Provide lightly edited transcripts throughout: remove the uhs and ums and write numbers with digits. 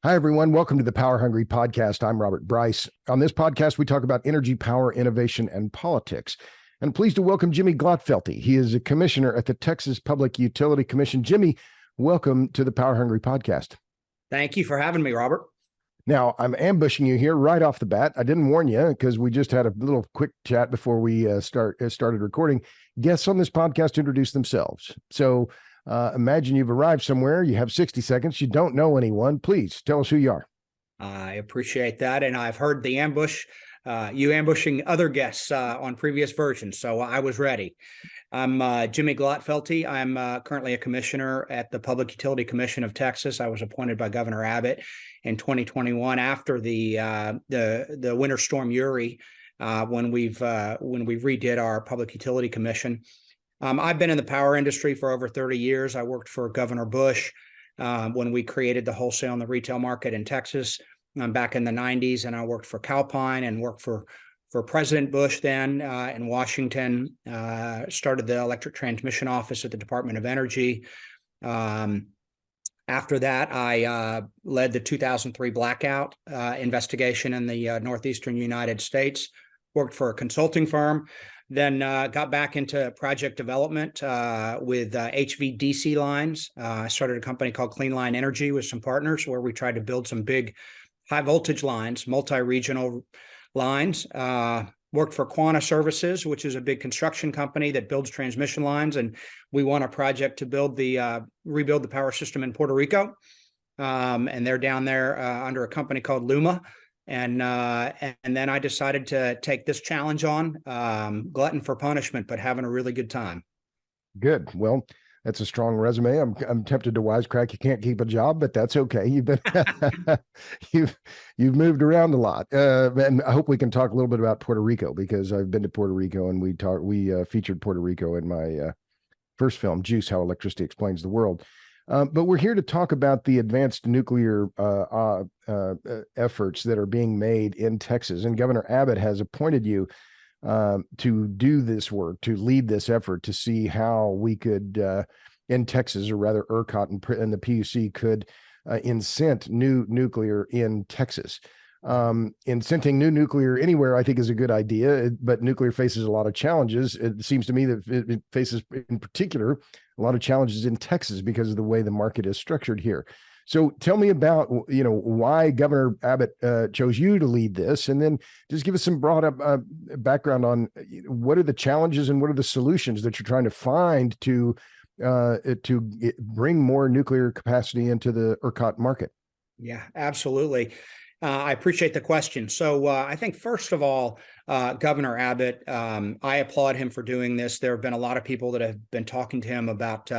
Hi, everyone. Welcome to the Power Hungry Podcast. I'm Robert Bryce. On this podcast, we talk about energy, power, innovation, and politics. And I'm pleased to welcome Jimmy Glotfelty. He is a commissioner at the Texas Public Utility Commission. Jimmy, welcome to the Power Hungry Podcast. Thank you for having me, Robert. Now, I'm ambushing you here right off the bat. I didn't warn you because we just had a little quick chat before we started recording. Guests on this podcast introduce themselves. So imagine you've arrived somewhere. You have 60 seconds. You don't know anyone. Please tell us who you are. I appreciate that. And I've heard the ambush, you ambushing other guests on previous versions. So I was ready. I'm Jimmy Glotfelty. I'm currently a commissioner at the Public Utility Commission of Texas. I was appointed by Governor Abbott in 2021 after the Winter Storm Uri, when we redid our Public Utility Commission. I've been in the power industry for over 30 years. I worked for Governor Bush when we created the wholesale and the retail market in Texas back in the 90s, and I worked for Calpine and worked for President Bush then in Washington, started the electric transmission office at the Department of Energy. After that, I led the 2003 blackout investigation in the northeastern United States, worked for a consulting firm. Then got back into project development with HVDC lines. I started a company called Clean Line Energy with some partners where we tried to build some big high voltage lines, multi-regional lines. Worked for Quanta Services, which is a big construction company that builds transmission lines. And we won a project to rebuild the power system in Puerto Rico. And they're down there under a company called Luma. And then I decided to take this challenge on, glutton for punishment, but having a really good time. Good. Well, that's a strong resume. I'm tempted to wisecrack. You can't keep a job, but that's okay. You've been you've moved around a lot, and I hope we can talk a little bit about Puerto Rico because I've been to Puerto Rico and we featured Puerto Rico in my first film, Juice: How Electricity Explains the World. But we're here to talk about the advanced nuclear efforts that are being made in Texas. And Governor Abbott has appointed you to do this work, to lead this effort, to see how we could, in Texas, or rather ERCOT and the PUC could incent new nuclear in Texas. Incenting new nuclear anywhere, I think, is a good idea, but nuclear faces a lot of challenges. It seems to me that it faces, in particular, a lot of challenges in Texas because of the way the market is structured here. So tell me about, why Governor Abbott chose you to lead this, and then just give us some broad background on what are the challenges and what are the solutions that you're trying to find to bring more nuclear capacity into the ERCOT market. Yeah, absolutely. I appreciate the question. So I think, first of all, Governor Abbott, I applaud him for doing this. There have been a lot of people that have been talking to him about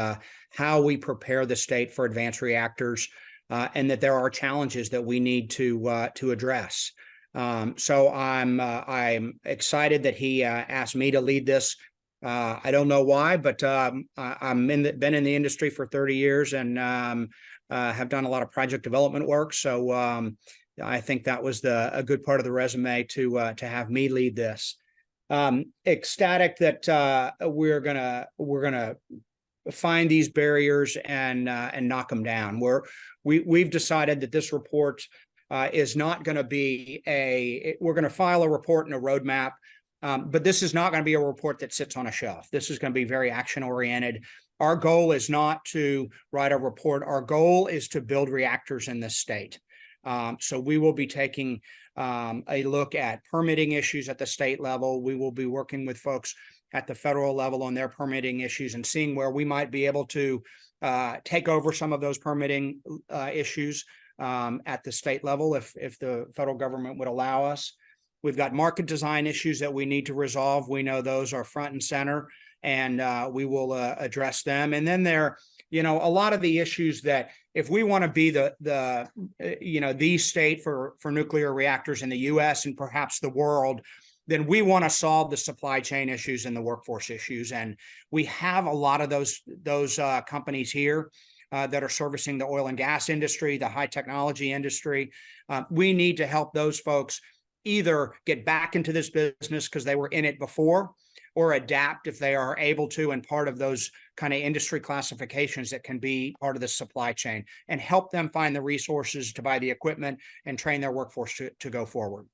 how we prepare the state for advanced reactors, and that there are challenges that we need to address. So I'm excited that he asked me to lead this. I don't know why, but I'm been in the industry for 30 years and have done a lot of project development work. So I think that was a good part of the resume to have me lead this. Ecstatic that we're gonna find these barriers and knock them down. We've decided that this report is not going to be we're going to file a report and a roadmap, but this is not going to be a report that sits on a shelf. This is going to be very action oriented. Our goal is not to write a report. Our goal is to build reactors in this state. So we will be taking a look at permitting issues at the state level. We will be working with folks at the federal level on their permitting issues and seeing where we might be able to take over some of those permitting issues at the state level if the federal government would allow us. We've got market design issues that we need to resolve. We know those are front and center, and we will address them. And then there, a lot of the issues that if we want to be the state for nuclear reactors in the U.S. and perhaps the world, then we want to solve the supply chain issues and the workforce issues. And we have a lot of those companies here that are servicing the oil and gas industry, the high technology industry. We need to help those folks either get back into this business because they were in it before, or adapt if they are able to, and part of those kind of industry classifications that can be part of the supply chain, and help them find the resources to buy the equipment and train their workforce to go forward.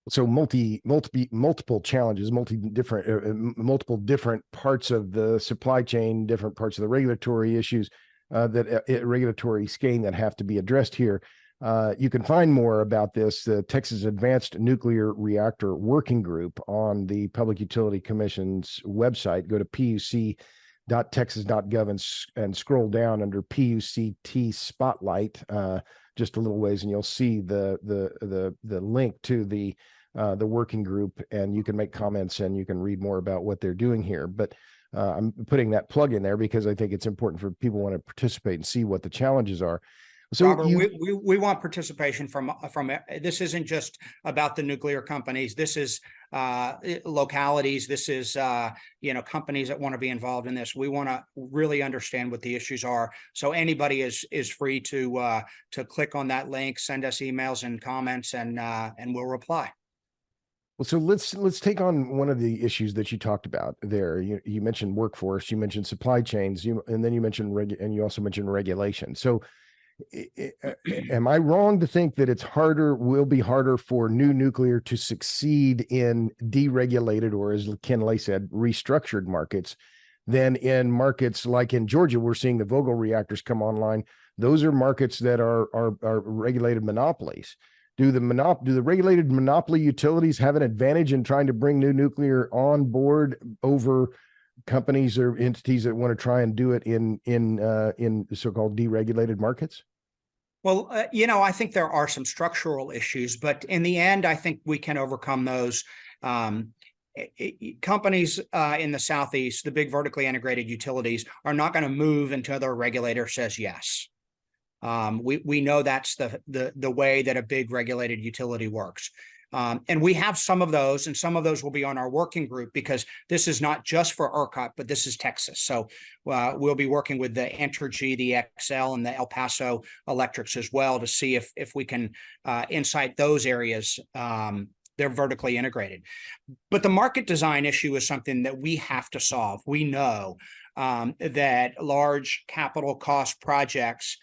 So multiple challenges, multiple different parts of the supply chain, different parts of the regulatory issues, regulatory skein that have to be addressed here. You can find more about this, the Texas Advanced Nuclear Reactor Working Group, on the Public Utility Commission's website. Go to puc.texas.gov and scroll down under PUCT Spotlight just a little ways, and you'll see the link to the working group, and you can make comments and you can read more about what they're doing here. But I'm putting that plug in there because I think it's important for people who want to participate and see what the challenges are. So Robert, we want participation from this isn't just about the nuclear companies. This is localities. This is companies that want to be involved in this. We want to really understand what the issues are. So anybody is free to click on that link, send us emails and comments, and we'll reply. Well, so let's take on one of the issues that you talked about there. You mentioned workforce, you mentioned supply chains, and then you mentioned and you also mentioned regulation. So am I wrong to think that will be harder for new nuclear to succeed in deregulated, or as Ken Lay said, restructured markets, than in markets like in Georgia? We're seeing the Vogtle reactors come online. Those are markets that are regulated monopolies. Do the regulated monopoly utilities have an advantage in trying to bring new nuclear on board over companies or entities that want to try and do it in so-called deregulated markets? Well, I think there are some structural issues, but in the end, I think we can overcome those. Companies in the Southeast, the big vertically integrated utilities, are not going to move until their regulator says yes. We know that's the way that a big regulated utility works. And we have some of those, and some of those will be on our working group, because this is not just for ERCOT, but this is Texas. So we'll be working with the Entergy, the XL, and the El Paso Electrics as well to see if we can incite those areas. They're vertically integrated. But the market design issue is something that we have to solve. We know that large capital cost projects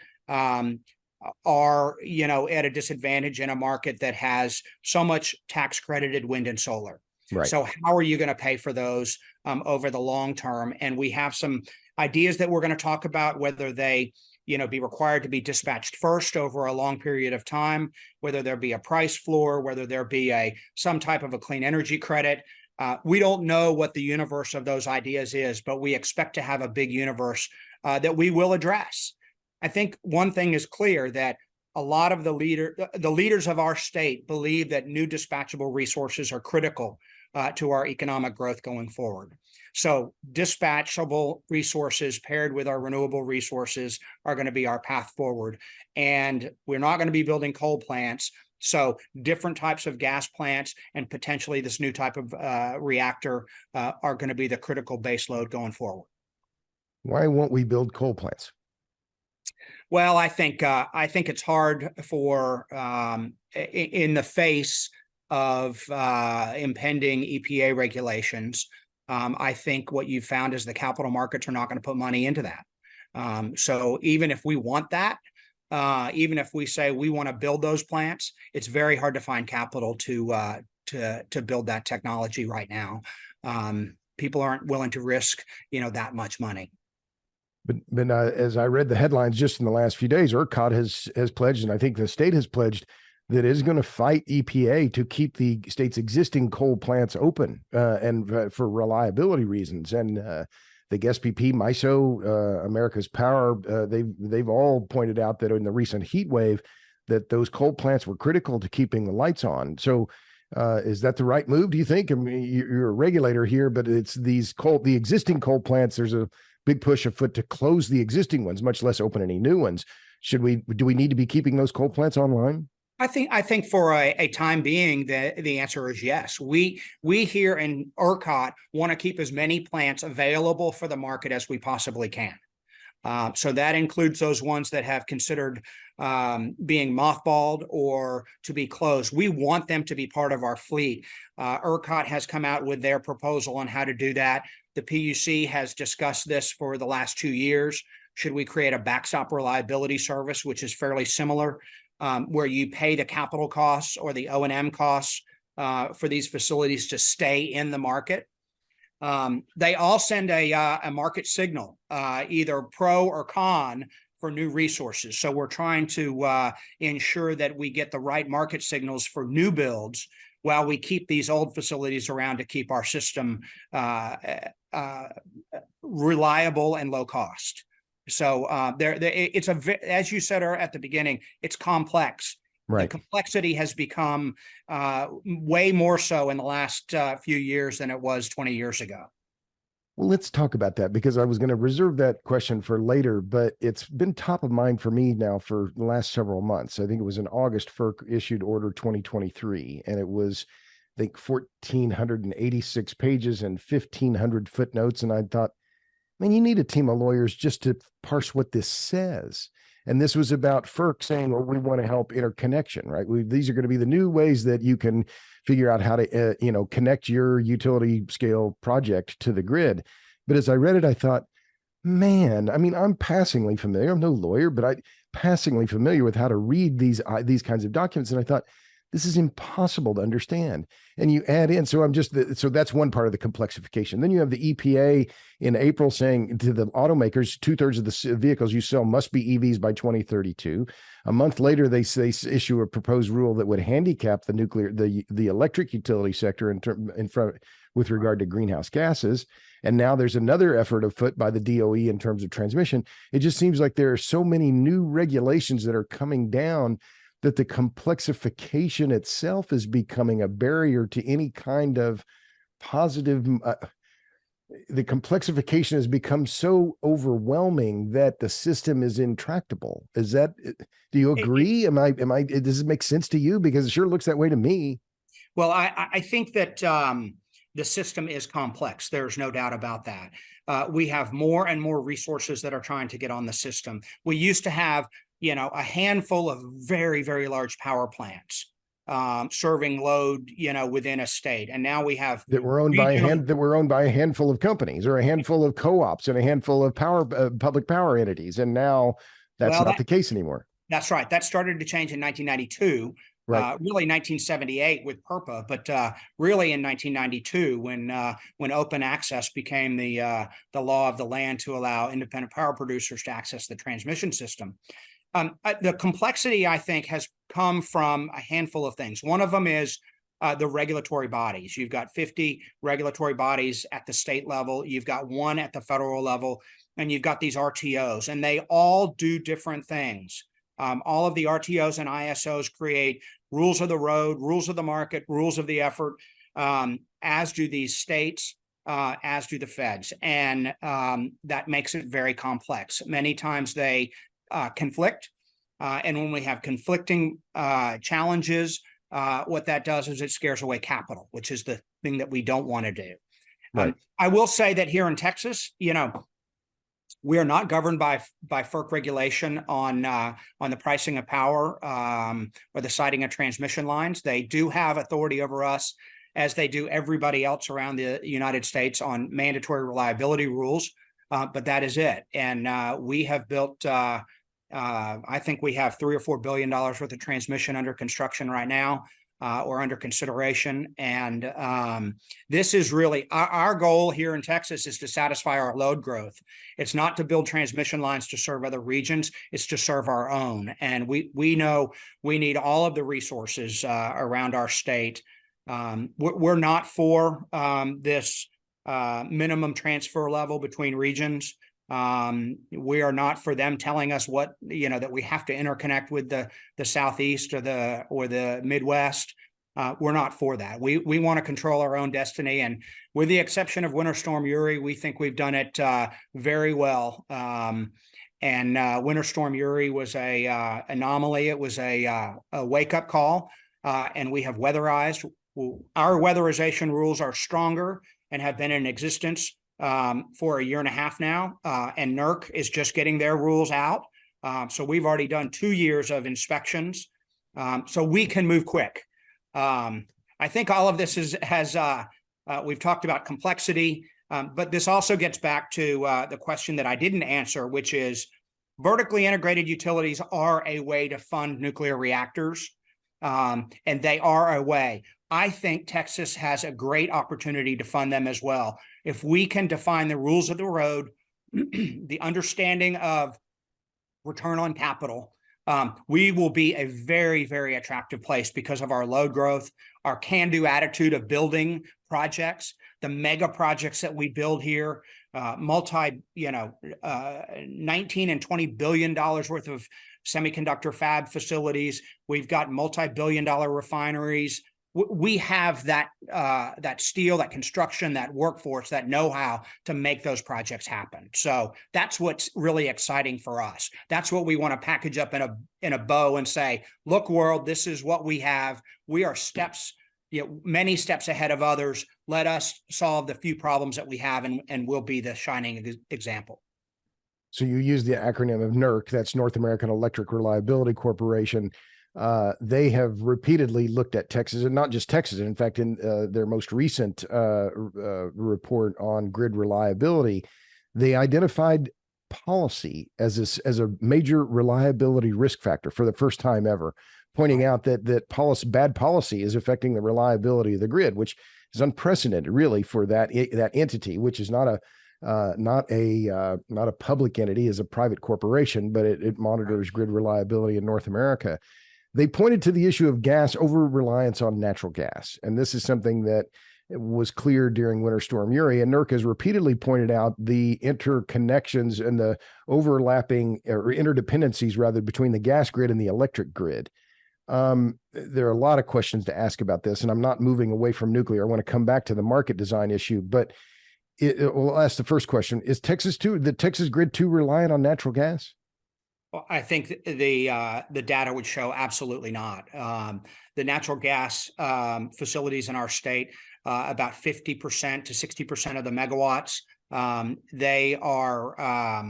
are at a disadvantage in a market that has so much tax credited wind and solar. Right. So how are you going to pay for those over the long term? And we have some ideas that we're going to talk about, whether they be required to be dispatched first over a long period of time, whether there be a price floor, whether there be some type of a clean energy credit. We don't know what the universe of those ideas is, but we expect to have a big universe that we will address. I think one thing is clear, that a lot of the leaders of our state believe that new dispatchable resources are critical to our economic growth going forward. So dispatchable resources paired with our renewable resources are going to be our path forward. And we're not going to be building coal plants. So different types of gas plants and potentially this new type of reactor are going to be the critical base load going forward. Why won't we build coal plants? Well, I think it's hard for in the face of impending EPA regulations. I think what you've found is the capital markets are not going to put money into that. So even if we want that, even if we say we want to build those plants, it's very hard to find capital to build that technology right now. People aren't willing to risk that much money. But as I read the headlines just in the last few days, ERCOT has pledged, and I think the state has pledged, that it is going to fight EPA to keep the state's existing coal plants open and for reliability reasons. And the SPP, MISO, America's Power, they've all pointed out that in the recent heat wave, that those coal plants were critical to keeping the lights on. So is that the right move, do you think? I mean, you're a regulator here, but it's the existing coal plants. There's a big push afoot to close the existing ones, much less open any new ones. Do we need to be keeping those coal plants online? I think for a time being, the answer is yes. We here in ERCOT want to keep as many plants available for the market as we possibly can. So that includes those ones that have considered being mothballed or to be closed. We want them to be part of our fleet. ERCOT has come out with their proposal on how to do that. The PUC has discussed this for the last 2 years. Should we create a backstop reliability service, which is fairly similar, where you pay the capital costs or the O&M costs for these facilities to stay in the market? They all send a market signal, either pro or con for new resources. So we're trying to ensure that we get the right market signals for new builds while we keep these old facilities around to keep our system reliable and low cost. So it's as you said at the beginning, it's complex. Right. The complexity has become way more so in the last few years than it was 20 years ago. Well, let's talk about that, because I was going to reserve that question for later, but it's been top of mind for me now for the last several months. I think it was in August, FERC issued Order 2023, and it was, I think, 1,486 pages and 1,500 footnotes. And I thought, man, you need a team of lawyers just to parse what this says. And this was about FERC saying, well, we want to help interconnection, right? These are going to be the new ways that you can figure out how to, connect your utility scale project to the grid. But as I read it, I thought, man, I mean, I'm passingly familiar. I'm no lawyer, but I'm passingly familiar with how to read these kinds of documents. And I thought, this is impossible to understand. And you add in, so that's one part of the complexification. Then you have the EPA in April saying to the automakers, 2/3 of the vehicles you sell must be EVs by 2032. A month later, they issue a proposed rule that would handicap the electric utility sector with regard to greenhouse gases. And now there's another effort afoot by the DOE in terms of transmission. It just seems like there are so many new regulations that are coming down that the complexification itself is becoming a barrier to any kind of positive. The complexification has become so overwhelming that the system is intractable. Do you agree? Does it make sense to you? Because it sure looks that way to me. Well, I think that the system is complex. There's no doubt about that. We have more and more resources that are trying to get on the system. We used to have a handful of very, very large power plants serving load, within a state. And now we have that were owned by a handful of companies or a handful of co-ops and a handful of public power entities. And now that's not the case anymore. That's right. That started to change in 1992. Right. Really 1978 with PURPA, but really in 1992 when open access became the law of the land to allow independent power producers to access the transmission system. The complexity, I think, has come from a handful of things. One of them is the regulatory bodies. You've got 50 regulatory bodies at the state level. You've got one at the federal level, and you've got these RTOs, and they all do different things. All of the RTOs and ISOs create rules of the road, rules of the market, rules of the effort, as do these states, as do the feds. And that makes it very complex. Many times they conflict. And when we have conflicting challenges, what that does is it scares away capital, which is the thing that we don't want to do. Right. I will say that here in Texas, we are not governed by FERC regulation on the pricing of power or the siting of transmission lines. They do have authority over us, as they do everybody else around the United States, on mandatory reliability rules. But that is it. And we have built, I think we have $3 or $4 billion worth of transmission under construction right now, or under consideration. And this is really our goal here in Texas, is to satisfy our load growth. It's not to build transmission lines to serve other regions. It's to serve our own. And we know we need all of the resources around our state. We're not for this minimum transfer level between regions. We are not for them telling us what, that we have to interconnect with the Southeast or the Midwest. We're not for that. We want to control our own destiny. And with the exception of Winter Storm Uri, we think we've done it very well. And Winter Storm Uri was a anomaly. It was a wake-up call, and we have weatherized. Our weatherization rules are stronger and have been in existence for a year and a half now, and NERC is just getting their rules out. So we've already done 2 years of inspections, so we can move quick. I think all of this we've talked about complexity, but this also gets back to the question that I didn't answer, which is vertically integrated utilities are a way to fund nuclear reactors, and they are a way. I think Texas has a great opportunity to fund them as well. If we can define the rules of the road, the understanding of return on capital, we will be a very, very attractive place because of our load growth, our can-do attitude of building projects, the mega projects that we build here, 19 and $20 billion worth of semiconductor fab facilities. We've got multi-billion-dollar refineries. We have that steel, that construction, that workforce, that know-how to make those projects happen. So that's what's really exciting for us. That's what we want to package up in a bow and say, look, world, this is what we have. We are many steps ahead of others. Let us solve the few problems that we have, and we'll be the shining example. So you use the acronym of NERC, that's North American Electric Reliability Corporation. They have repeatedly looked at Texas, and not just Texas. In fact, in their most recent report on grid reliability, they identified policy as a major reliability risk factor for the first time ever, pointing out that bad policy is affecting the reliability of the grid, which is unprecedented, really, for that entity, which is not a public entity, is a private corporation, but it monitors grid reliability in North America. They pointed to the issue of gas over-reliance on natural gas. And this is something that was clear during Winter Storm Uri. And NERC has repeatedly pointed out the interconnections and the overlapping or interdependencies, rather, between the gas grid and the electric grid. There are a lot of questions to ask about this, and I'm not moving away from nuclear. I want to come back to the market design issue, but we'll ask the first question. Is the Texas grid too reliant on natural gas? Well, I think the data would show absolutely not. The natural gas facilities in our state, about 50% to 60% of the megawatts, they are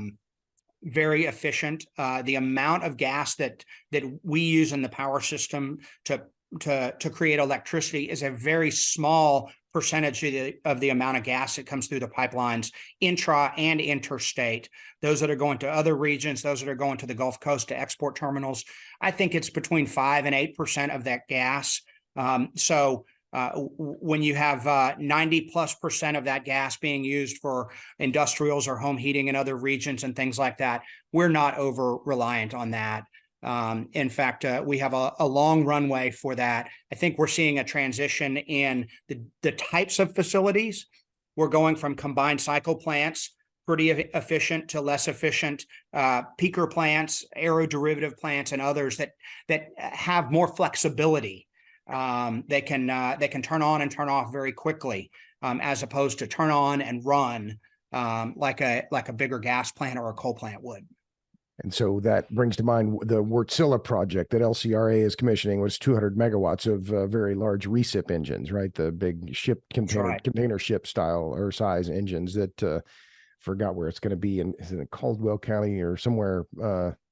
very efficient. The amount of gas that we use in the power system to create electricity is a very small percentage of the amount of gas that comes through the pipelines intra and interstate. Those that are going to other regions, those that are going to the Gulf Coast to export terminals, I think it's between 5 and 8% of that gas. So when you have 90+% of that gas being used for industrials or home heating in other regions and things like that, we're not over reliant on that. In fact, we have a long runway for that. I think we're seeing a transition in the types of facilities. We're going from combined cycle plants, pretty efficient, to less efficient peaker plants, aeroderivative plants, and others that have more flexibility. They can turn on and turn off very quickly, as opposed to turn on and run like a bigger gas plant or a coal plant would. And so that brings to mind the Wärtsilä project that LCRA is commissioning, was 200 megawatts of very large recip engines, right? The big container ship style or size engines that forgot where it's going to be is it in Caldwell County or somewhere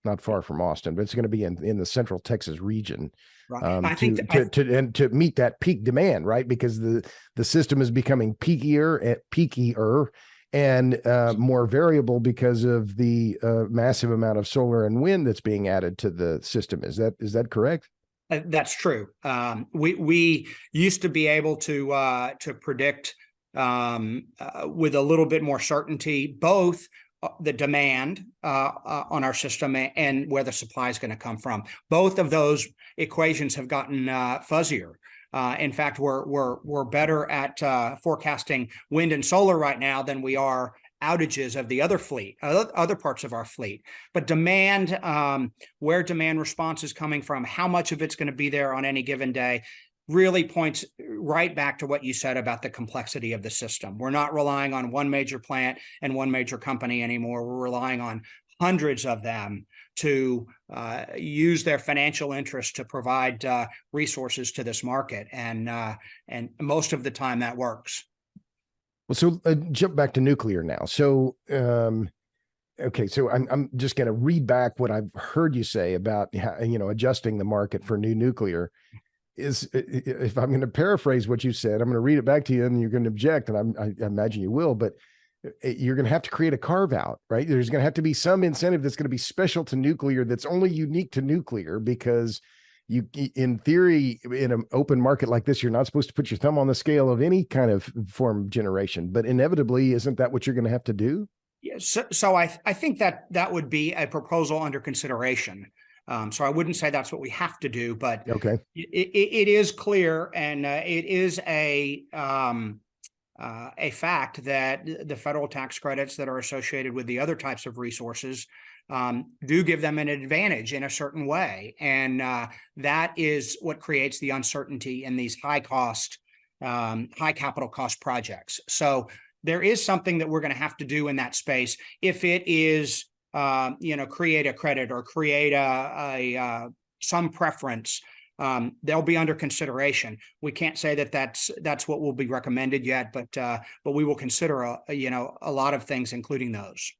not far from Austin, but it's going to be in the central Texas region. Right. To meet that peak demand, right? Because the system is becoming peakier and more variable because of the massive amount of solar and wind that's being added to the system. Is that correct? That's true. We used to be able to predict with a little bit more certainty both the demand on our system and where the supply is going to come from. Both of those equations have gotten fuzzier. In fact, we're better at forecasting wind and solar right now than we are outages of the other parts of our fleet. But demand, where demand response is coming from, how much of it's going to be there on any given day, really points right back to what you said about the complexity of the system. We're not relying on one major plant and one major company anymore. We're relying on hundreds of them to use their financial interest to provide resources to this market, and most of the time that works. Well, so jump back to nuclear now. So, okay, so I'm just going to read back what I've heard you say about adjusting the market for new nuclear. Is if I'm going to paraphrase what you said, I'm going to read it back to you, and you're going to object, and I imagine you will, but you're going to have to create a carve out, right? There's going to have to be some incentive that's going to be special to nuclear, that's only unique to nuclear, because you, in theory, in an open market like this, you're not supposed to put your thumb on the scale of any kind of form of generation, but inevitably, isn't that what you're going to have to do? Yeah, so I think that would be a proposal under consideration. So I wouldn't say that's what we have to do, but Okay. it is clear, and it is a fact that the federal tax credits that are associated with the other types of resources do give them an advantage in a certain way, and that is what creates the uncertainty in these high capital cost projects. So there is something that we're going to have to do in that space if it is, create a credit or create some preference. They'll be under consideration. We can't say that that's what will be recommended yet, but we will consider a lot of things, including those.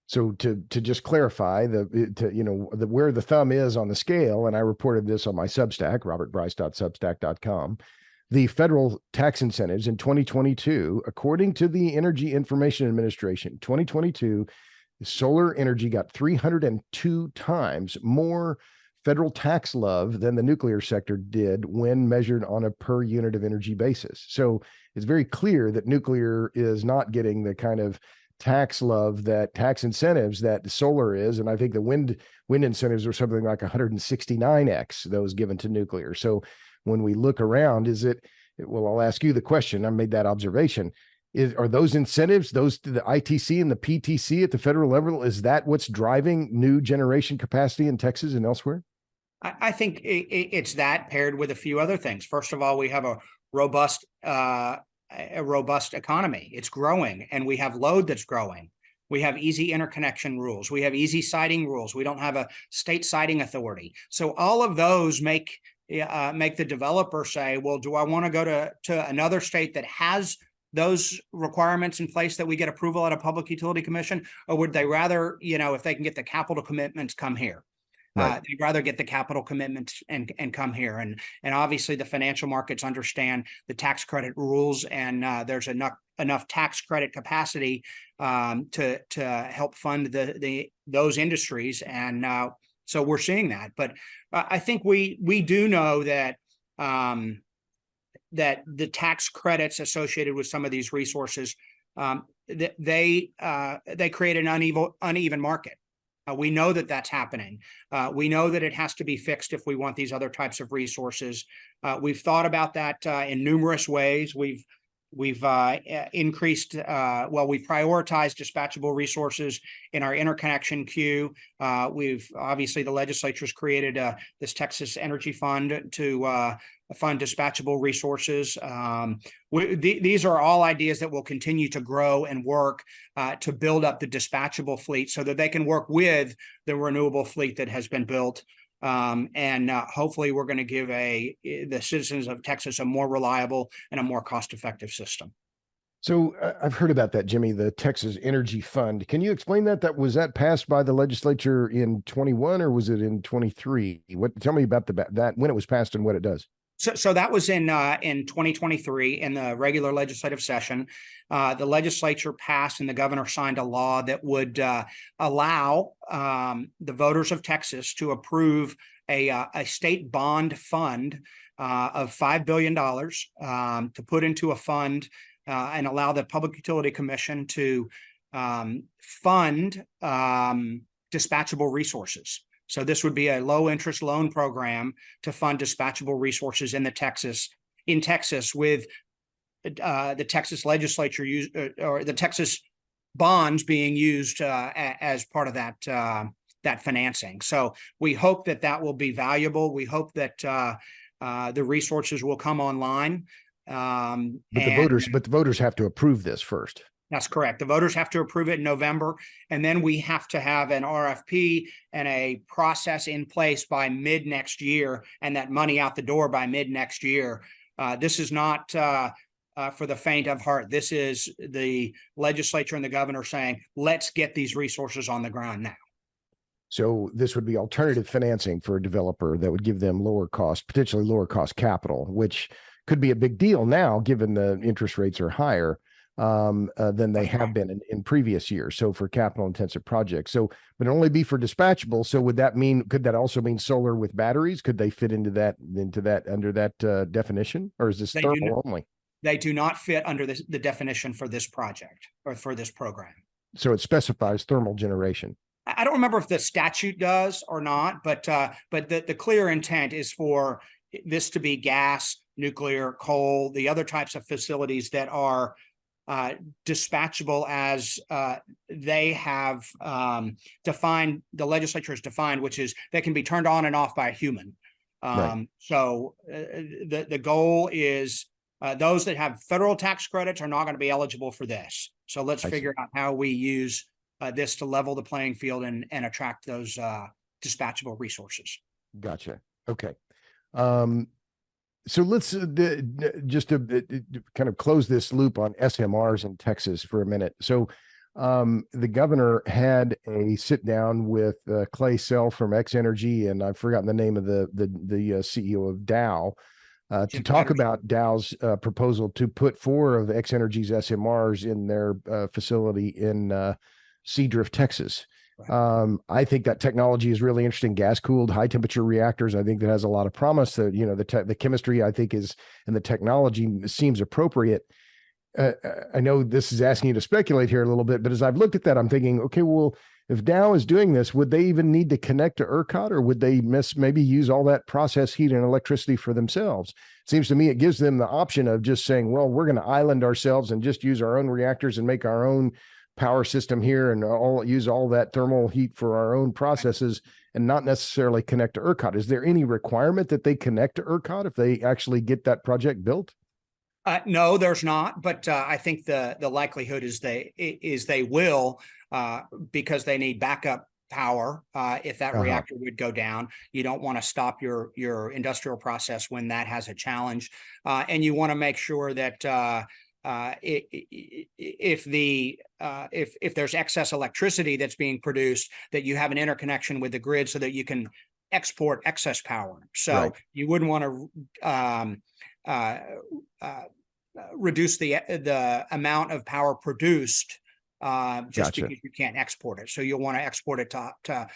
So to just clarify where the thumb is on the scale, and I reported this on my Substack, robertbryce.substack.com. The federal tax incentives in 2022, according to the Energy Information Administration, 2022, solar energy got 302 times more federal tax love than the nuclear sector did when measured on a per unit of energy basis. So it's very clear that nuclear is not getting the kind of tax love, that tax incentives that solar is. And I think the wind incentives are something like 169x those given to nuclear. So when we look around, I'll ask you the question. I made that observation. Are those incentives, the ITC and the PTC at the federal level, is that what's driving new generation capacity in Texas and elsewhere? I think it's that paired with a few other things. First of all, we have a robust economy. It's growing, and we have load that's growing. We have easy interconnection rules. We have easy siting rules. We don't have a state siting authority. So all of those make the developer say, well, do I want to go to another state that has those requirements in place that we get approval at a public utility commission, or would they rather, if they can get the capital commitments, come here? Right. They'd rather get the capital commitments and come here. And obviously the financial markets understand the tax credit rules, and there's enough tax credit capacity to help fund those industries. And so we're seeing that. But I think we do know that that the tax credits associated with some of these resources, they create an uneven market. We know that that's happening. We know that it has to be fixed if we want these other types of resources. We've thought about that in numerous ways. We've increased, we've prioritized dispatchable resources in our interconnection queue. We've obviously, the legislature's created this Texas Energy Fund to fund dispatchable resources. These are all ideas that will continue to grow and work to build up the dispatchable fleet so that they can work with the renewable fleet that has been built. And hopefully we're going to give the citizens of Texas a more reliable and a more cost-effective system. So I've heard about that, Jimmy, the Texas Energy Fund. Can you explain that? Was that passed by the legislature in 21 or was it in 23? Tell me about that, when it was passed and what it does. So that was in 2023 in the regular legislative session. The legislature passed and the governor signed a law that would allow the voters of Texas to approve a state bond fund of $5 billion to put into a fund and allow the Public Utility Commission to fund dispatchable resources. So this would be a low interest loan program to fund dispatchable resources in Texas, with the Texas legislature or the Texas bonds being used as part of that financing. So we hope that will be valuable. We hope that the resources will come online. But the voters have to approve this first. That's correct. The voters have to approve it in November, and then we have to have an RFP and a process in place by mid next year, and that money out the door by mid next year. This is not for the faint of heart. This is the legislature and the governor saying, let's get these resources on the ground now. So this would be alternative financing for a developer that would give them lower cost, potentially lower cost capital, which could be a big deal now, given the interest rates are higher than they have been in previous years. So for capital intensive projects, so but only be for dispatchable. So would that mean, could that also mean solar with batteries? Could they fit into that under that definition, or is this thermal only? They do not fit under the definition for this project or for this program. So it specifies thermal generation. I don't remember if the statute does or not, but the clear intent is for this to be gas, nuclear, coal, the other types of facilities that are dispatchable as they have defined, the legislature has defined, which is they can be turned on and off by a human. Right. So the goal is those that have federal tax credits are not going to be eligible for this. So let's figure out how we use this to level the playing field and attract those dispatchable resources. Gotcha. Okay. So let's just to kind of close this loop on SMRs in Texas for a minute. So the governor had a sit down with Clay Sell from X Energy, and I've forgotten the name of the CEO of Dow, to talk about Dow's proposal to put 4 of X Energy's SMRs in their facility in Seadrift, Texas. I think that technology is really interesting. Gas cooled, high temperature reactors. I think that has a lot of promise. That the chemistry I think is, and the technology seems appropriate. I know this is asking you to speculate here a little bit, but as I've looked at that, I'm thinking, okay, well, if Dow is doing this, would they even need to connect to ERCOT, or would they maybe use all that process heat and electricity for themselves? It seems to me it gives them the option of just saying, well, we're going to island ourselves and just use our own reactors and make our own power system here and use all that thermal heat for our own processes and not necessarily connect to ERCOT. Is there any requirement that they connect to ERCOT if they actually get that project built? No, there's not, but I think the likelihood is they will, because they need backup power if that reactor would go down. You don't want to stop your industrial process when that has a challenge, and you want to make sure that if there's excess electricity that's being produced, that you have an interconnection with the grid so that you can export excess power. So you wouldn't want to reduce the amount of power produced just because you can't export it. So you'll want to export it to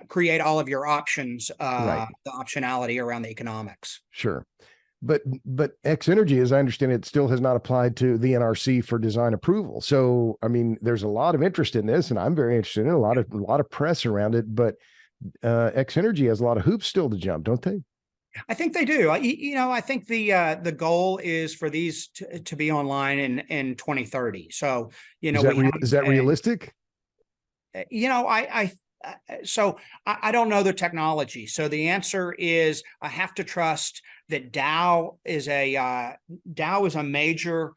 create all of your options, the optionality around the economics. Sure. But X Energy, as I understand it, still has not applied to the NRC for design approval. So, I mean, there's a lot of interest in this, and I'm very interested in it, a lot of press around it. But X Energy has a lot of hoops still to jump, don't they? I think they do. I think the goal is for these to be online in 2030. So, is that realistic? I don't know the technology. So the answer is I have to trust that Dow is a major.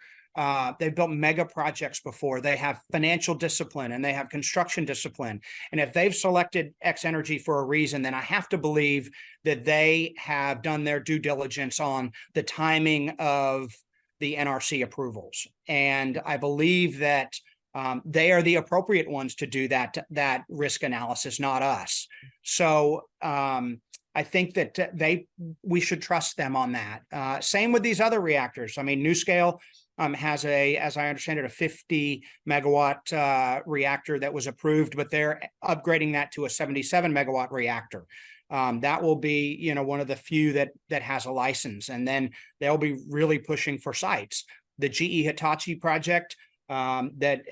They've built mega projects before. They have financial discipline and they have construction discipline. And if they've selected X Energy for a reason, then I have to believe that they have done their due diligence on the timing of the NRC approvals. And I believe that they are the appropriate ones to do that risk analysis, not us. So I think that we should trust them on that. Same with these other reactors. I mean, NuScale has as I understand it, a 50 megawatt reactor that was approved, but they're upgrading that to a 77 megawatt reactor. That will be, one of the few that has a license, and then they'll be really pushing for sites. The GE Hitachi project that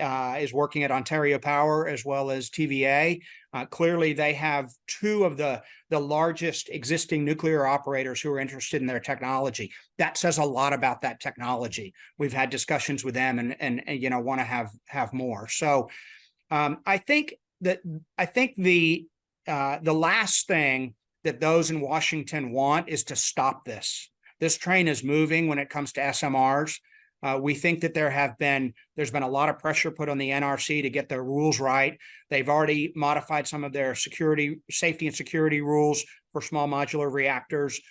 is working at Ontario Power as well as TVA. Clearly, they have 2 of the largest existing nuclear operators who are interested in their technology. That says a lot about that technology. We've had discussions with them and want to have more. So I think the last thing that those in Washington want is to stop this. This train is moving when it comes to SMRs. We think that there's been a lot of pressure put on the NRC to get their rules right. They've already modified some of their safety and security rules for small modular reactors.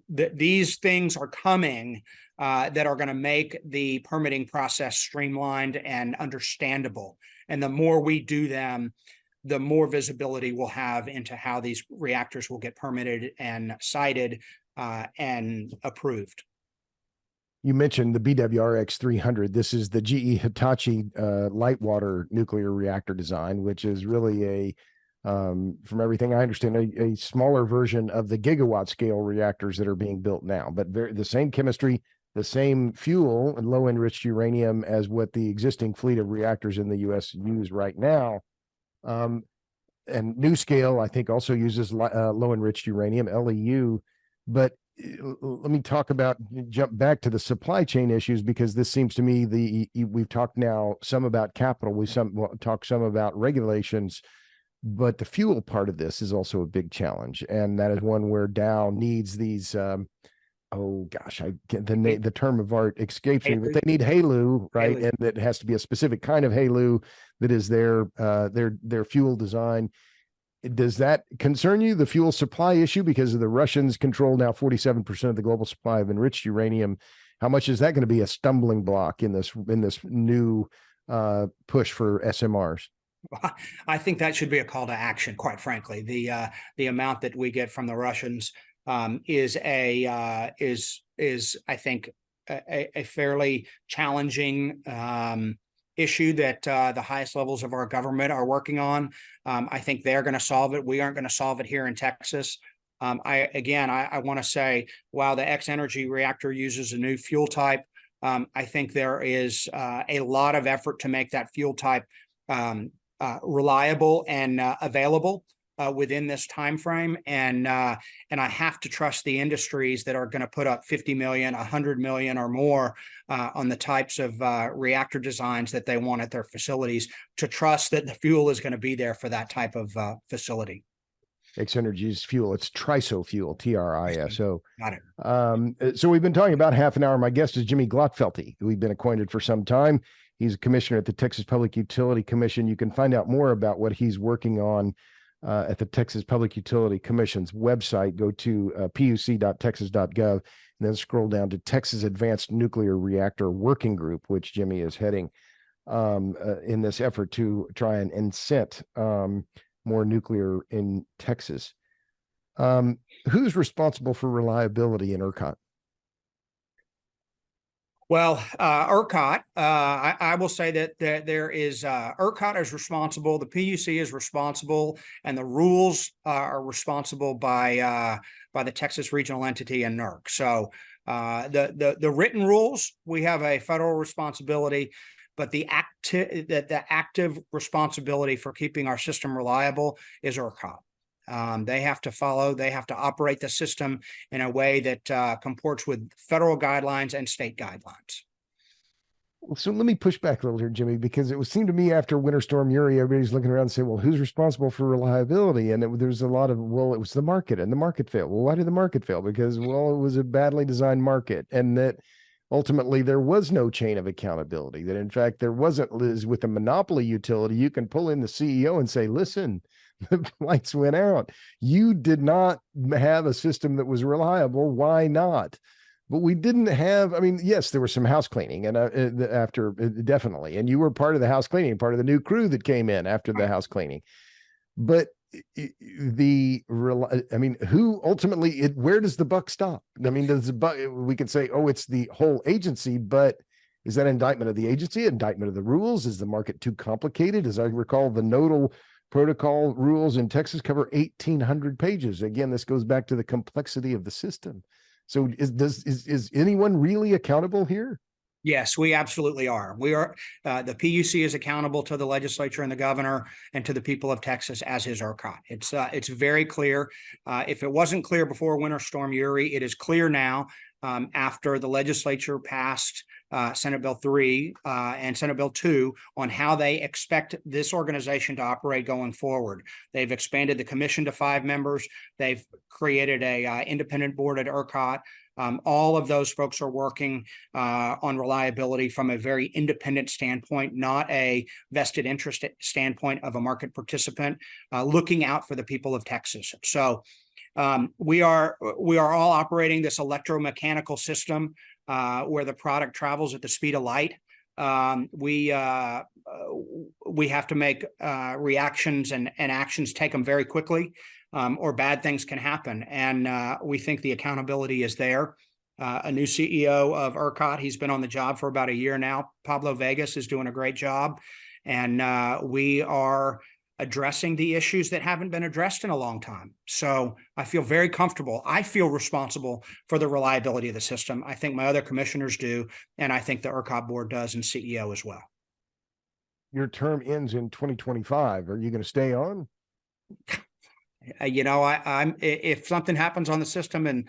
These things are coming that are going to make the permitting process streamlined and understandable. And the more we do them, the more visibility we'll have into how these reactors will get permitted and cited and approved. You mentioned the BWRX 300. This is the GE Hitachi light water nuclear reactor design, which is really from everything I understand, a smaller version of the gigawatt scale reactors that are being built now, but the same chemistry, the same fuel and low enriched uranium as what the existing fleet of reactors in the U.S. use right now. And NuScale, I think, also uses low enriched uranium, LEU. But let me jump back to the supply chain issues, because this seems to me we've talked now some about capital, we've talked some about regulations, but the fuel part of this is also a big challenge, and that is one where Dow needs these. Oh gosh, the term of art escapes me, but they need HALEU, right? And that has to be a specific kind of HALEU that is their fuel design. Does that concern you, the fuel supply issue, because of the Russians control now 47% of the global supply of enriched uranium? How much is that going to be a stumbling block in this new push for SMRs? I think that should be a call to action, quite frankly. The amount that we get from the Russians is I think a fairly challenging issue that the highest levels of our government are working on. I think they're going to solve it. We aren't going to solve it here in Texas. I want to say, while the X-Energy reactor uses a new fuel type, I think there is a lot of effort to make that fuel type reliable and available within this time frame, and I have to trust the industries that are going to put up 50 million, 100 million or more on the types of reactor designs that they want at their facilities, to trust that the fuel is going to be there for that type of facility. X-Energy's fuel, it's TRISO fuel, TRISO. Got it. So we've been talking about half an hour. My guest is Jimmy Glotfelty, who we've been acquainted for some time. He's a commissioner at the Texas Public Utility Commission. You can find out more about what he's working on at the Texas Public Utility Commission's website. Go to puc.texas.gov and then scroll down to Texas Advanced Nuclear Reactor Working Group, which Jimmy is heading in this effort to try and incent more nuclear in Texas. Who's responsible for reliability in ERCOT? Well, ERCOT, I will say that there is ERCOT is responsible, the PUC is responsible, and the rules are responsible by the Texas regional entity and NERC. So the written rules, we have a federal responsibility, but the active responsibility for keeping our system reliable is ERCOT. They have to operate the system in a way that comports with federal guidelines and state guidelines. So let me push back a little here, Jimmy, because it would seem to me after Winter Storm Uri, everybody's looking around and saying, well, who's responsible for reliability? And there's a lot of, well, it was the market, and the market failed. Well, why did the market fail? Because, well, it was a badly designed market, and that ultimately there was no chain of accountability, that in fact there wasn't. With a monopoly utility, you can pull in the CEO and say, listen, the lights went out. You did not have a system that was reliable. Why not? But we didn't have, I mean, yes, there was some house cleaning and definitely. And you were part of the house cleaning, part of the new crew that came in after the house cleaning. But who ultimately, where does the buck stop? I mean, we can say, oh, it's the whole agency, but is that indictment of the agency, indictment of the rules? Is the market too complicated? As I recall, the nodal protocol rules in Texas cover 1,800 pages. Again, this goes back to the complexity of the system. So is anyone really accountable here? Yes, we absolutely are. We are. The PUC is accountable to the legislature and the governor and to the people of Texas, as is ERCOT. It's very clear. If it wasn't clear before Winter Storm Uri, it is clear now after the legislature passed Senate Bill 3 and Senate Bill 2 on how they expect this organization to operate going forward. They've expanded the commission to 5 members. They've created a independent board at ERCOT. All of those folks are working on reliability from a very independent standpoint, not a vested interest standpoint of a market participant, looking out for the people of Texas. So We are all operating this electromechanical system where the product travels at the speed of light. We have to make reactions and actions, take them very quickly, or bad things can happen. And we think the accountability is there. A new CEO of ERCOT, he's been on the job for about a year now. Pablo Vegas is doing a great job. And we are addressing the issues that haven't been addressed in a long time. So I feel very comfortable. I feel responsible for the reliability of the system. I think my other commissioners do, and I think the ERCOT board does, and CEO as well. Your term ends in 2025. Are you going to stay on? You know, I'm if something happens on the system, and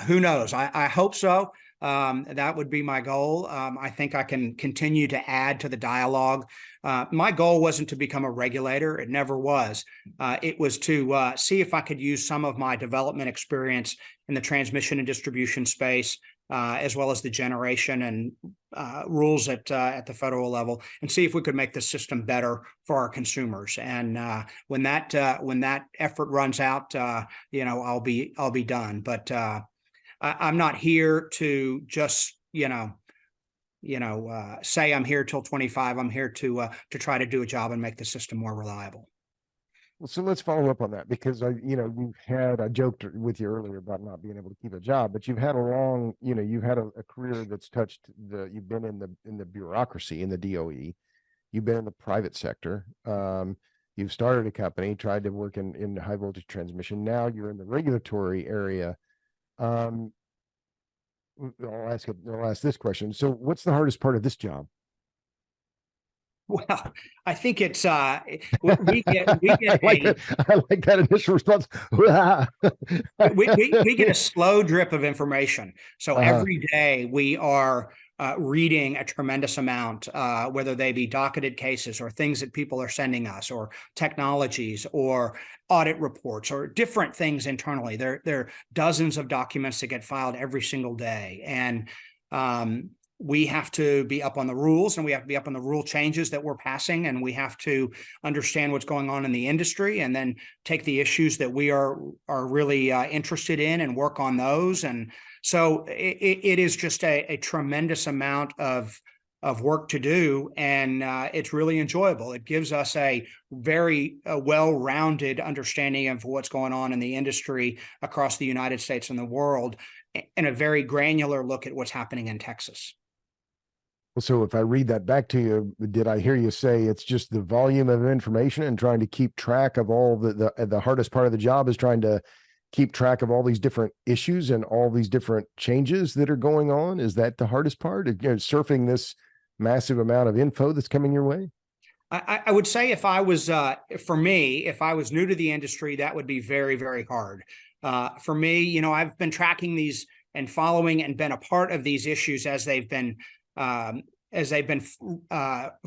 who knows, I hope so. That would be my goal. I think I can continue to add to the dialogue. My goal wasn't to become a regulator. It never was. It was to see if I could use some of my development experience in the transmission and distribution space, as well as the generation and rules at the federal level, and see if we could make the system better for our consumers. And when that effort runs out, you know, I'll be done. But I'm not here to just, say I'm here till 25. I'm here to try to do a job and make the system more reliable. Well, so let's follow up on that, because I joked with you earlier about not being able to keep a job, but you've had a long, you've had a career that's touched you've been in the bureaucracy, in the DOE, you've been in the private sector. You've started a company, tried to work in high voltage transmission. Now you're in the regulatory area. I'll ask this question. So what's the hardest part of this job? Well, I think it's we get I like that initial response. we get a slow drip of information. So every day we are reading a tremendous amount, whether they be docketed cases or things that people are sending us, or technologies, or audit reports, or different things internally. There are dozens of documents that get filed every single day. And we have to be up on the rules, and we have to be up on the rule changes that we're passing, and we have to understand what's going on in the industry, and then take the issues that we are really interested in and work on those. And so it is just a tremendous amount of work to do, and it's really enjoyable. It gives us a very well-rounded understanding of what's going on in the industry across the United States and the world, and a very granular look at what's happening in Texas. So if I read that back to you, did I hear you say it's just the volume of information and trying to keep track of all the hardest part of the job is trying to keep track of all these different issues and all these different changes that are going on? Is that the hardest part? Surfing this massive amount of info that's coming your way? I would say if I was, for me, if I was new to the industry, that would be very, very hard. For me, I've been tracking these and following and been a part of these issues as they've been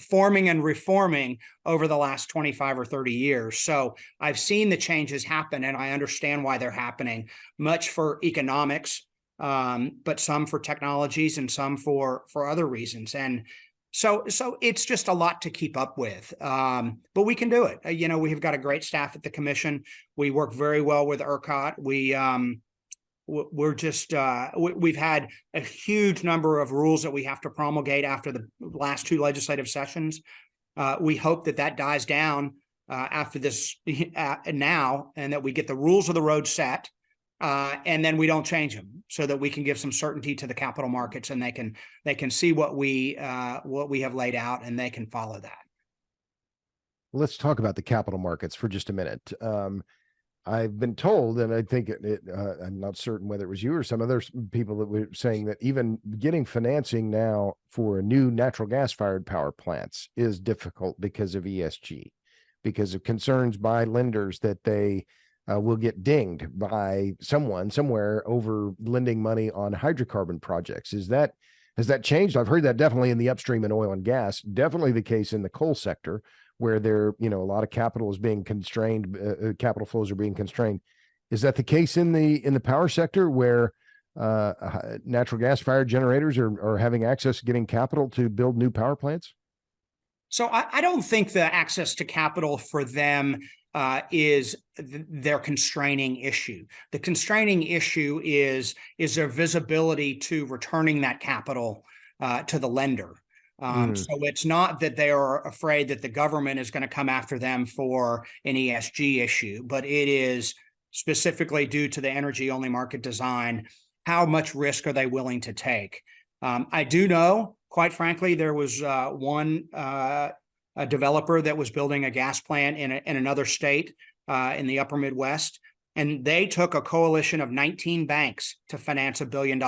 forming and reforming over the last 25 or 30 years. So I've seen the changes happen, and I understand why they're happening, much for economics, but some for technologies and some for other reasons. And so it's just a lot to keep up with, but we can do it. We've got a great staff at the commission. We work very well with ERCOT. We've had a huge number of rules that we have to promulgate after the last two legislative sessions. We hope that dies down after this now, and that we get the rules of the road set, and then we don't change them, so that we can give some certainty to the capital markets, and they can see what we have laid out, and they can follow that. Let's talk about the capital markets for just a minute. I've been told, and I think I'm not certain whether it was you or some other people that were saying that even getting financing now for new natural gas fired power plants is difficult because of ESG, because of concerns by lenders that they will get dinged by someone somewhere over lending money on hydrocarbon projects. Has that changed? I've heard that definitely in the upstream and oil and gas, definitely the case in the coal sector, where a lot of capital is being constrained, capital flows are being constrained. Is that the case in the power sector, where natural gas fired generators are having access to getting capital to build new power plants? So I don't think the access to capital for them is their constraining issue. The constraining issue is their visibility to returning that capital to the lender. So it's not that they are afraid that the government is going to come after them for an ESG issue, but it is specifically due to the energy-only market design. How much risk are they willing to take? I do know, quite frankly, there was one a developer that was building a gas plant in another state in the upper Midwest, and they took a coalition of 19 banks to finance $1 billion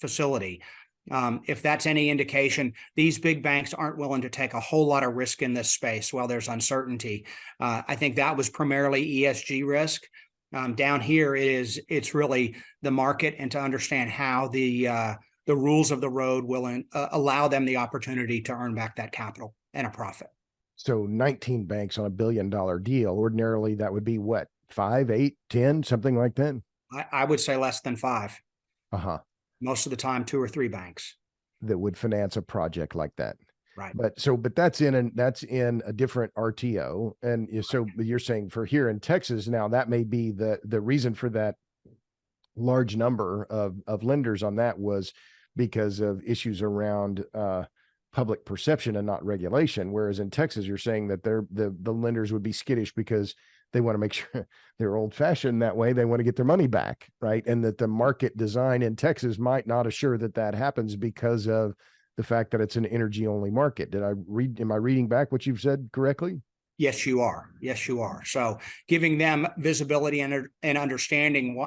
facility. If that's any indication, these big banks aren't willing to take a whole lot of risk in this space while there's uncertainty. I think that was primarily ESG risk. Down here, it's really the market and to understand how the rules of the road will allow them the opportunity to earn back that capital and a profit. So 19 banks on $1 billion deal. Ordinarily, that would be what, 5, 8, 10, something like that? I would say less than 5. Uh-huh. Most of the time, 2 or 3 banks that would finance a project like that. Right. But that's in a different RTO. And so you're saying for here in Texas now, that may be the reason for that large number of lenders on that was because of issues around public perception and not regulation. Whereas in Texas, you're saying that the lenders would be skittish because they want to make sure they're old fashioned that way. They want to get their money back, right? And that the market design in Texas might not assure that happens because of the fact that it's an energy only market. Am I reading back what you've said correctly? Yes, you are. Yes, you are. So giving them visibility and understanding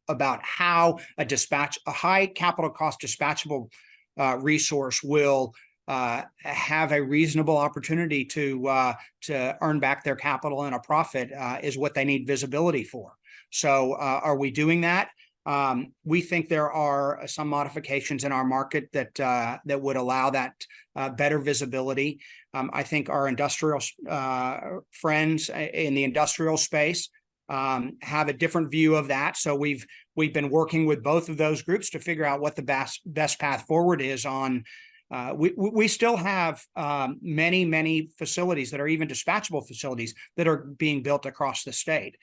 about how a high capital cost dispatchable resource will have a reasonable opportunity to earn back their capital and a profit is what they need visibility for. So are we doing that? We think there are some modifications in our market that would allow that better visibility. I think our industrial friends in the industrial space have a different view of that. So we've been working with both of those groups to figure out what the best path forward is on. We still have many facilities that are even dispatchable facilities that are being built across the state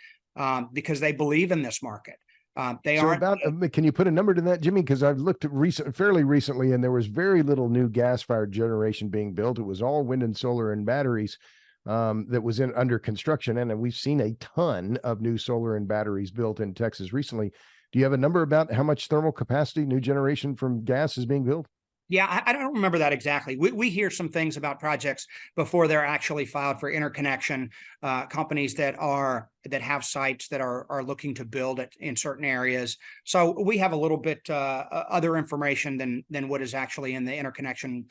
because they believe in this market. Can you put a number to that, Jimmy? Because I've looked at fairly recently, and there was very little new gas-fired generation being built. It was all wind and solar and batteries that was under construction, and we've seen a ton of new solar and batteries built in Texas recently. Do you have a number about how much thermal capacity, new generation from gas is being built? Yeah, I don't remember that exactly. We hear some things about projects before they're actually filed for interconnection. Companies that have sites that are looking to build it in certain areas. So we have a little bit other information than what is actually in the interconnection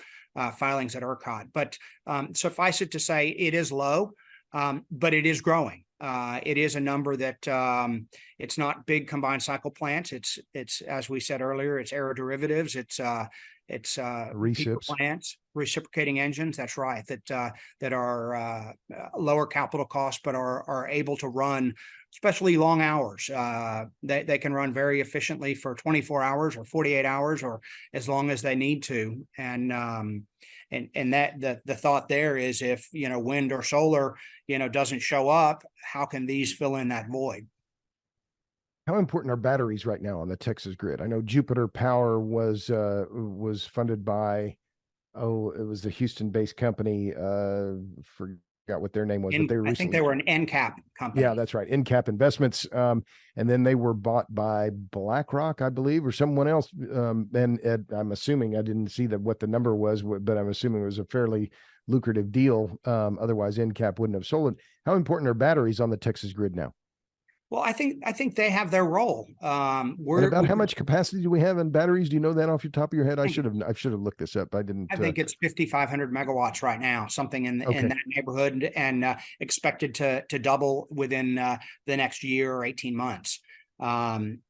filings at ERCOT. But suffice it to say, it is low, but it is growing. It is a number that it's not big combined cycle plants. It's as we said earlier, it's aeroderivatives. It's plants, reciprocating engines. That's right. That are lower capital costs, but are able to run, especially long hours. They can run very efficiently for 24 hours or 48 hours or as long as they need to. And that the thought there is if wind or solar doesn't show up, how can these fill in that void? How important are batteries right now on the Texas grid? I know Jupiter Power was funded by, it was the Houston-based company. Forgot what their name was, but I think they were an NCAP company. Yeah, that's right, NCAP Investments, and then they were bought by BlackRock, I believe, or someone else. And I'm assuming I didn't see what the number was, but I'm assuming it was a fairly lucrative deal. Otherwise, NCAP wouldn't have sold it. How important are batteries on the Texas grid now? Well, I think they have their role. How much capacity do we have in batteries? Do you know that off your top of your head? I should have looked this up. I didn't. I think it's 5,500 megawatts right now, something in that neighborhood, and expected to double within the next year or 18 months.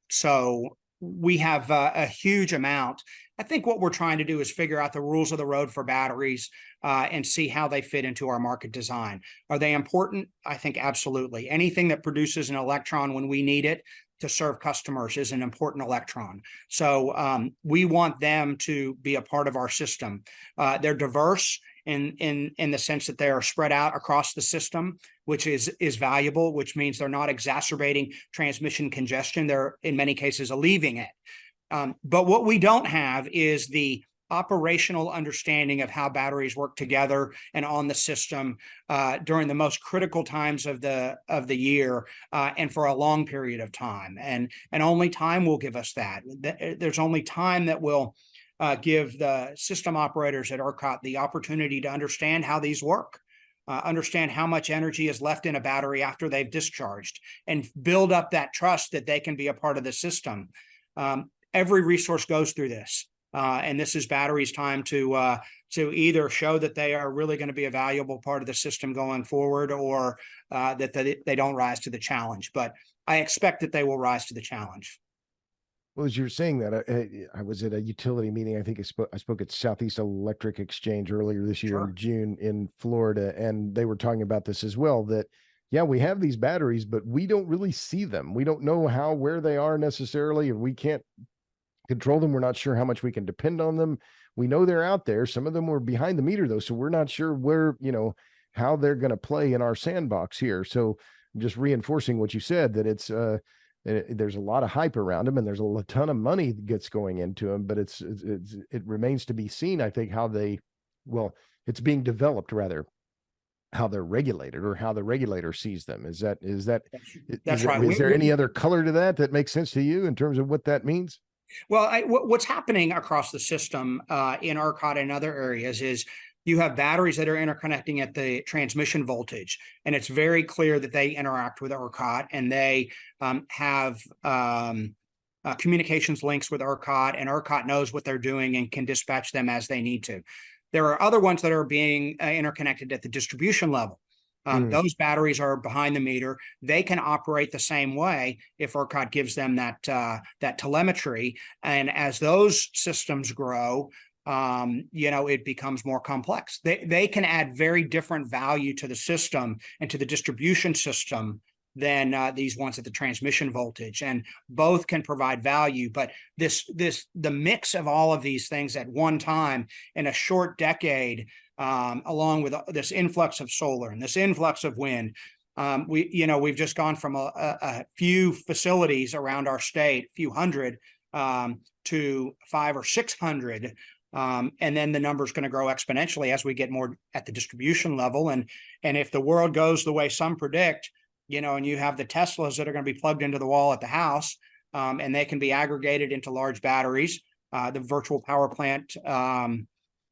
So we have a huge amount. I think what we're trying to do is figure out the rules of the road for batteries and see how they fit into our market design. Are they important? I think absolutely. Anything that produces an electron when we need it to serve customers is an important electron. So we want them to be a part of our system. They're diverse in the sense that they are spread out across the system, which is valuable, which means they're not exacerbating transmission congestion. They're in many cases alleviating it. But what we don't have is the operational understanding of how batteries work together and on the system during the most critical times of the year and for a long period of time. And only time will give us that. There's only time that will give the system operators at ERCOT the opportunity to understand how these work. Understand how much energy is left in a battery after they've discharged, and build up that trust that they can be a part of the system. Every resource goes through this. And this is batteries' time to either show that they are really going to be a valuable part of the system going forward, or that they don't rise to the challenge. But I expect that they will rise to the challenge. Well, as you're saying that, I was at a utility meeting. I think I spoke at Southeast Electric Exchange earlier this year in June in Florida, and they were talking about this as well, that, yeah, we have these batteries, but we don't really see them. We don't know where they are necessarily, and we can't control them. We're not sure how much we can depend on them. We know they're out there. Some of them were behind the meter though, so we're not sure where, how they're going to play in our sandbox here. So I'm just reinforcing what you said, that it's there's a lot of hype around them, and there's a ton of money that gets going into them, but it remains to be seen, I think, it's being developed rather, how they're regulated, or how the regulator sees them. Is right. Is there any other color to that makes sense to you in terms of what that means? Well, what's happening across the system in ERCOT and other areas is you have batteries that are interconnecting at the transmission voltage, and it's very clear that they interact with ERCOT, and they have communications links with ERCOT, and ERCOT knows what they're doing and can dispatch them as they need to. There are other ones that are being interconnected at the distribution level. Those batteries are behind the meter. They can operate the same way if ERCOT gives them that telemetry. And as those systems grow, it becomes more complex. They can add very different value to the system and to the distribution system than these ones at the transmission voltage, and both can provide value. But the mix of all of these things at one time in a short decade, along with this influx of solar and this influx of wind, we've just gone from a few facilities around our state, few hundred, to 500 or 600. And then the number is going to grow exponentially as we get more at the distribution level. And if the world goes the way some predict, and you have the Teslas that are going to be plugged into the wall at the house, and they can be aggregated into large batteries. The virtual power plant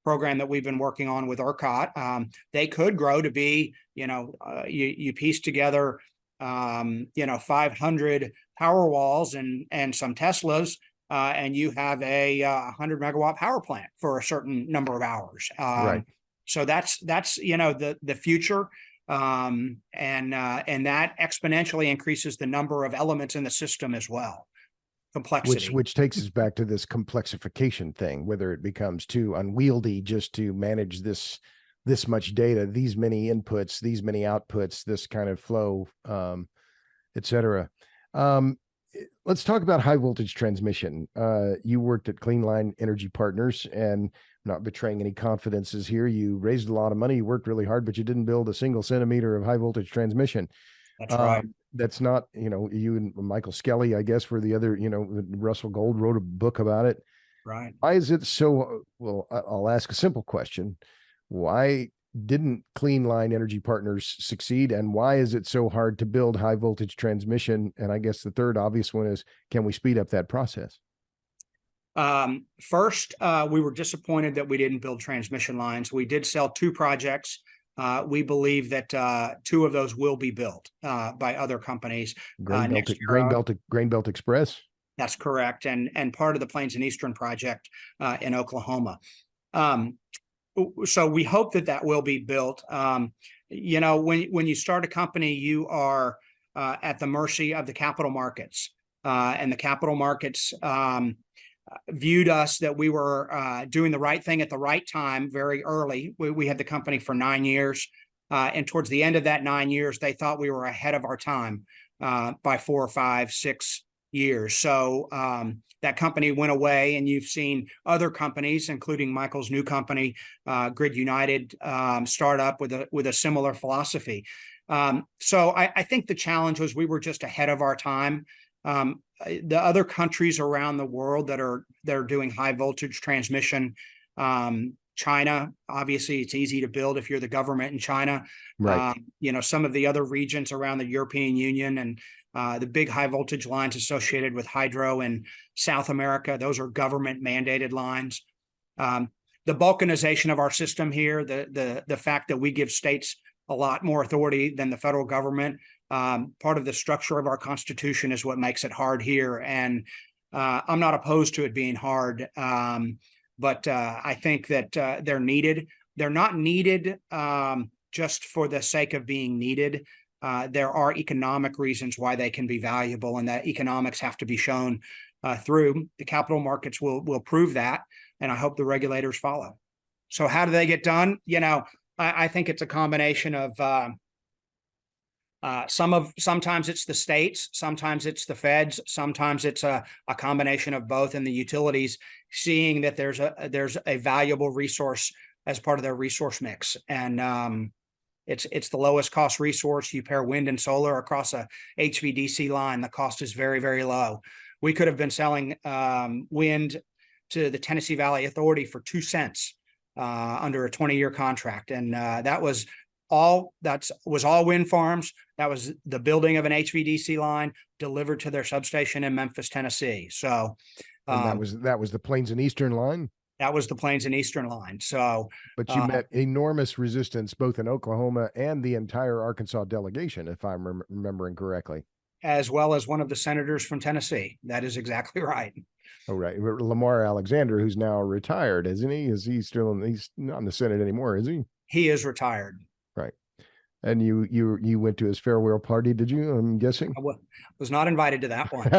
program that we've been working on with ERCOT, they could grow to be, you piece together, 500 power walls and some Teslas, and you have a 100 megawatt power plant for a certain number of hours. Right. So that's the future. And that exponentially increases the number of elements in the system as well. Complexity. Which takes us back to this complexification thing, whether it becomes too unwieldy just to manage this much data, these many inputs, these many outputs, this kind of flow, et cetera. Let's talk about high voltage transmission. You worked at Clean Line Energy Partners, and not betraying any confidences here, you raised a lot of money, you worked really hard, but you didn't build a single centimeter of high voltage transmission. That's right. That's not, you and Michael Skelly, I guess, were the other, Russell Gold wrote a book about it. Right. Why is it so, well, I'll ask a simple question. Why didn't Clean Line Energy Partners succeed, and why is it so hard to build high voltage transmission? And I guess the third obvious one is, can we speed up that process? First, we were disappointed that we didn't build transmission lines. We did sell 2 projects. We believe that 2 of those will be built by other companies. Grain Belt Express. That's correct, and part of the Plains and Eastern project in Oklahoma. So we hope that will be built. When you start a company, you are at the mercy of the capital markets, and the capital markets viewed us that we were doing the right thing at the right time very early. We had the company for 9 years, and towards the end of that 9 years, they thought we were ahead of our time by 4 or 5, 6 years. So that company went away, and you've seen other companies, including Michael's new company, Grid United, start up with a similar philosophy. So I think the challenge was we were just ahead of our time. The other countries around the world that are doing high voltage transmission, China, obviously it's easy to build if you're the government in China. Right. Some of the other regions around the European Union and the big high voltage lines associated with hydro in South America, those are government mandated lines. The balkanization of our system here, the fact that we give states a lot more authority than the federal government, part of the structure of our Constitution is what makes it hard here. And I'm not opposed to it being hard, but I think that they're needed. They're not needed just for the sake of being needed. There are economic reasons why they can be valuable, and that economics have to be shown through. The capital markets will prove that, and I hope the regulators follow. So how do they get done? I think it's a combination of sometimes it's the states, sometimes it's the feds, sometimes it's a combination of both, and the utilities seeing that there's a valuable resource as part of their resource mix. And it's the lowest cost resource. You pair wind and solar across a HVDC line, the cost is very, very low. We could have been selling wind to the Tennessee Valley Authority for 2 cents under a 20-year contract. And that was all wind farms. That was the building of an HVDC line delivered to their substation in Memphis, Tennessee. So and that was the Plains and Eastern line. That was the Plains and Eastern line. So, but you met enormous resistance both in Oklahoma and the entire Arkansas delegation, if I'm remembering correctly, as well as one of the senators from Tennessee. That is exactly right. Oh, right. Lamar Alexander, who's now retired, isn't he? Is he still he's not in the Senate anymore, is he? He is retired. Right. And you went to his farewell party, did you? I'm guessing. I was not invited to that one.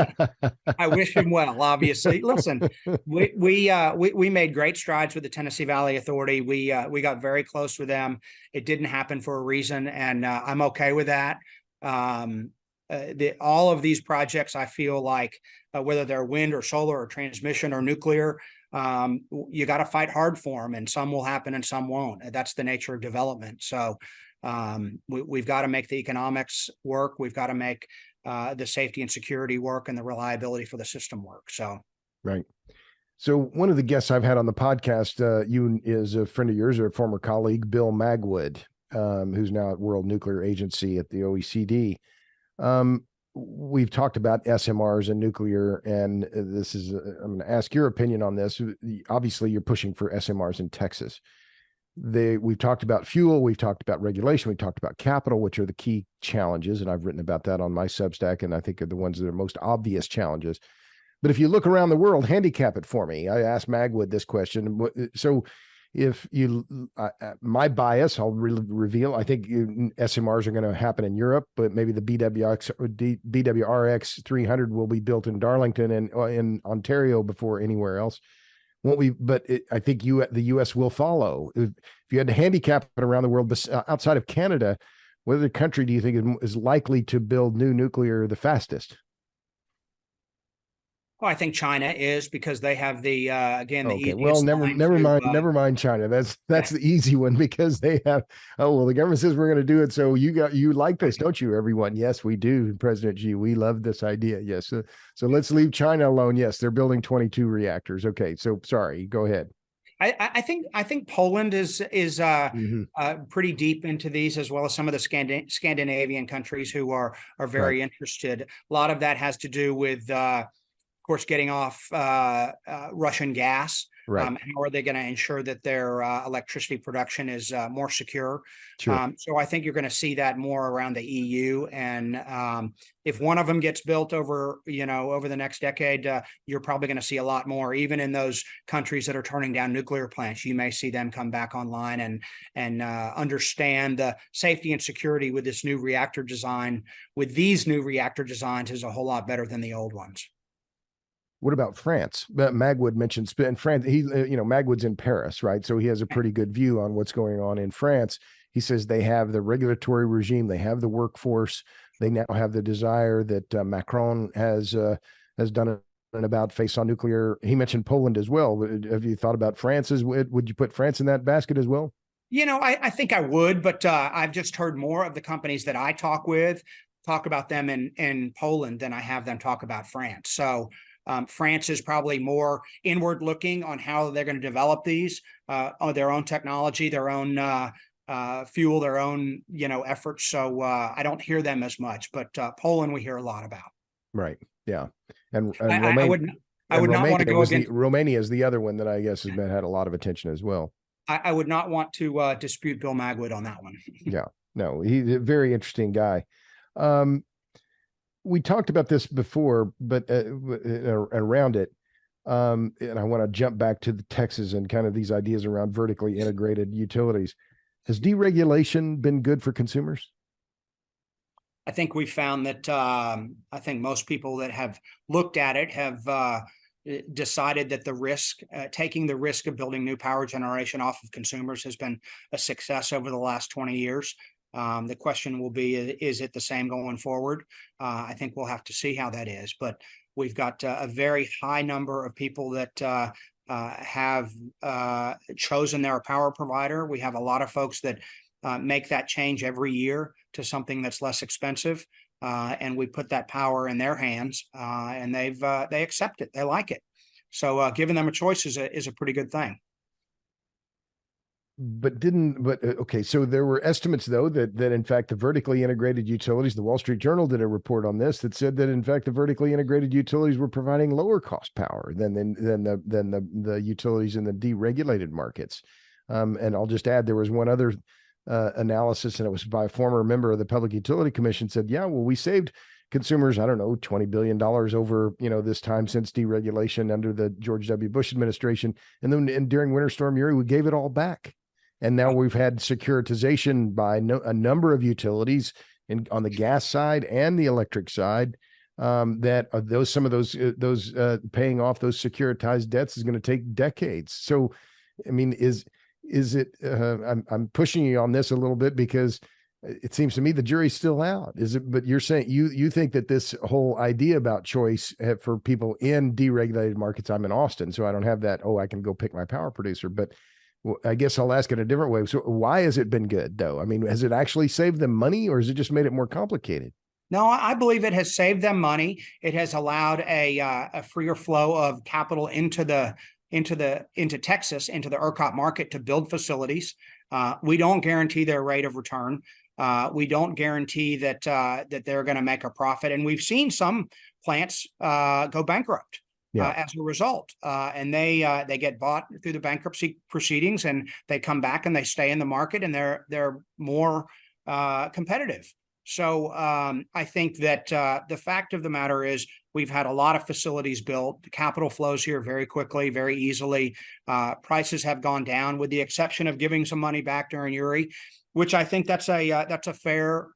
I wish him well, obviously. Listen, we made great strides with the Tennessee Valley Authority. We got very close with them. It didn't happen for a reason, and I'm okay with that. All of these projects, I feel like, whether they're wind or solar or transmission or nuclear, you got to fight hard for them, and some will happen and some won't. That's the nature of development. So we've got to make the economics work. We've got to make the safety and security work and the reliability for the system work. So, right. So one of the guests I've had on the podcast, you is a friend of yours or a former colleague, Bill Magwood, who's now at World Nuclear Agency at the OECD. We've talked about SMRs and nuclear, and this is, I'm going to ask your opinion on this. Obviously, you're pushing for SMRs in Texas. We've talked about fuel, we've talked about regulation, we've talked about capital, which are the key challenges, and I've written about that on my Substack, and I think are the ones that are most obvious challenges. But if you look around the world, handicap it for me. I asked Magwood this question. So if you, my bias, I'll reveal, I think SMRs are going to happen in Europe, but maybe the BWRX 300 will be built in Darlington and in Ontario before anywhere else. Won't we? But I think the U.S. will follow. If you had to handicap it around the world, outside of Canada, what other country do you think is likely to build new nuclear the fastest? Well, I think China is, because they have the again the okay. Well, never mind China. That's the easy one, because they have, the government says we're going to do it, so you like this, don't you, everyone? Yes, we do, President Xi. We love this idea. Yes, so let's leave China alone. Yes, they're building 22 reactors. Okay, so sorry, go ahead. I think Poland is pretty deep into these, as well as some of the Scandinavian countries who are very interested. A lot of that has to do with of course, getting off Russian gas. Right. How are they going to ensure that their electricity production is more secure? Sure. So I think you're going to see that more around the EU. And if one of them gets built over the next decade, you're probably going to see a lot more. Even in those countries that are turning down nuclear plants, you may see them come back online and understand the safety and security with this new reactor design. With these new reactor designs, is a whole lot better than the old ones. What about France? Magwood mentioned in France. Magwood's in Paris, right? So he has a pretty good view on what's going on in France. He says they have the regulatory regime, they have the workforce, they now have the desire that Macron has has done an about face on nuclear. He mentioned Poland as well. Have you thought about France? Would you put France in that basket as well? I think I would, but I've just heard more of the companies that I talk with talk about them in Poland than I have them talk about France. So France is probably more inward looking on how they're going to develop these, on their own technology, their own fuel, their own efforts. So I don't hear them as much, but Poland we hear a lot about. Right. Yeah. And I Romania. would not want to go against. Romania is the other one that I guess has had a lot of attention as well. I would not want to dispute Bill Magwood on that one. Yeah, no, he's a very interesting guy. We talked about this before, but around it, and I want to jump back to the Texas and kind of these ideas around vertically integrated utilities. Has deregulation been good for consumers? I think we found that I think most people that have looked at it have decided that the risk, taking the risk of building new power generation off of consumers has been a success over the last 20 years. The question will be, is it the same going forward? I think we'll have to see how that is, but we've got a very high number of people that have chosen their power provider. We have a lot of folks that make that change every year to something that's less expensive. And we put that power in their hands, and they accept it. They like it. So giving them a choice is a pretty good thing. Okay, so there were estimates though that in fact the vertically integrated utilities, the Wall Street Journal did a report on this that said that in fact the vertically integrated utilities were providing lower cost power than the utilities in the deregulated markets. And I'll just add, there was one other analysis, and it was by a former member of the Public Utility Commission, said, yeah, well, we saved consumers, I don't know, $20 billion over, this time since deregulation under the George W. Bush administration. And then during Winter Storm Uri, we gave it all back. And now we've had securitization by a number of utilities on the gas side and the electric side, that some of those paying off those securitized debts is going to take decades. So, I mean, is it? I'm pushing you on this a little bit because it seems to me the jury's still out. Is it? But you're saying you think that this whole idea about choice for people in deregulated markets. I'm in Austin, so I don't have that. Oh, I can go pick my power producer, but I guess I'll ask it a different way. So why has it been good though? I mean, has it actually saved them money, or has it just made it more complicated? No, I believe it has saved them money. It has allowed a freer flow of capital into Texas, into the ERCOT market to build facilities. We don't guarantee their rate of return. We don't guarantee that they're going to make a profit. And we've seen some plants go bankrupt. As a result, and they get bought through the bankruptcy proceedings, and they come back and they stay in the market, and they're more competitive. So I think that the fact of the matter is we've had a lot of facilities built. The capital flows here very quickly, very easily. Prices have gone down, with the exception of giving some money back during Uri, which I think that's a fair